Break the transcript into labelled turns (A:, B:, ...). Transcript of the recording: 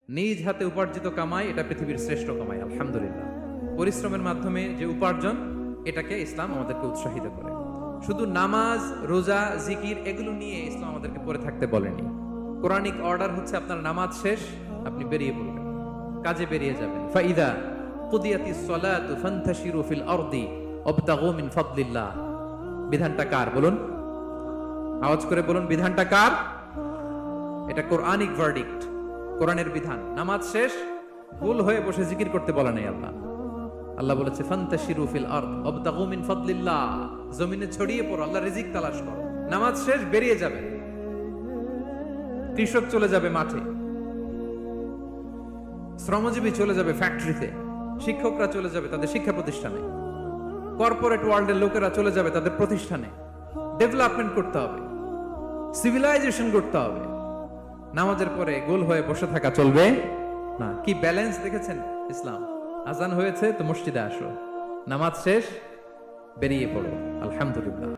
A: নিজ হাতে উপার্জিত কামাই এটা পৃথিবীর শ্রেষ্ঠ কামাই, আলহামদুলিল্লাহ। পরিশ্রমের মাধ্যমে যে উপার্জন, এটাকে ইসলাম আমাদেরকে উৎসাহিত করে। শুধু নামাজ, রোজা, জিকির এগুলো নিয়ে ইসলাম আমাদেরকে পড়ে থাকতে বলেনি। কোরআনিক অর্ডার হচ্ছে আপনার নামাজ শেষ, আপনি বেরিয়ে পড়বেন, কাজে বেরিয়ে যাবেন। ফাইদা কুদিয়াতিস সালাতু ফান্তাশিরু ফিল আরদি ওয়াবতাগু মিন ফাদলিল্লাহ। বিধানটা কার বলুন? আওয়াজ করে বলুন, বিধানটা কার? এটা কোরআনিক ভার্ডিক্ট, কোরআনের বিধান। নামাজ শেষ, ভুল হয়ে বসে জিকির করতে বলা নেই আল্লাহ। আল্লাহ বলেছে ফান্তাশিরু ফিল আরদ ওয়াবতাগু মিন ফাদলিল্লাহ, জমিনে ছড়িয়ে পড়ো, আল্লাহর রিজিক তালাশ করো। নামাজ শেষ, বেরিয়ে যাবে। কৃষক চলে যাবে মাঠে, শ্রমজীবী চলে যাবে ফ্যাক্টরিতে, শিক্ষকরা চলে যাবে তাদের শিক্ষা প্রতিষ্ঠানে, কর্পোরেট ওয়ার্ল্ডের লোকেরা চলে যাবে তাদের প্রতিষ্ঠানে। ডেভেলপমেন্ট করতে হবে, সিভিলাইজেশন করতে হবে। নামাজের পরে গোল হয়ে বসে থাকা চলবে না। কি ব্যালেন্স দেখেছেন ইসলাম? আজান হয়েছে তো মসজিদে আসো, নামাজ শেষ বেরিয়ে পড়ো, আলহামদুলিল্লাহ।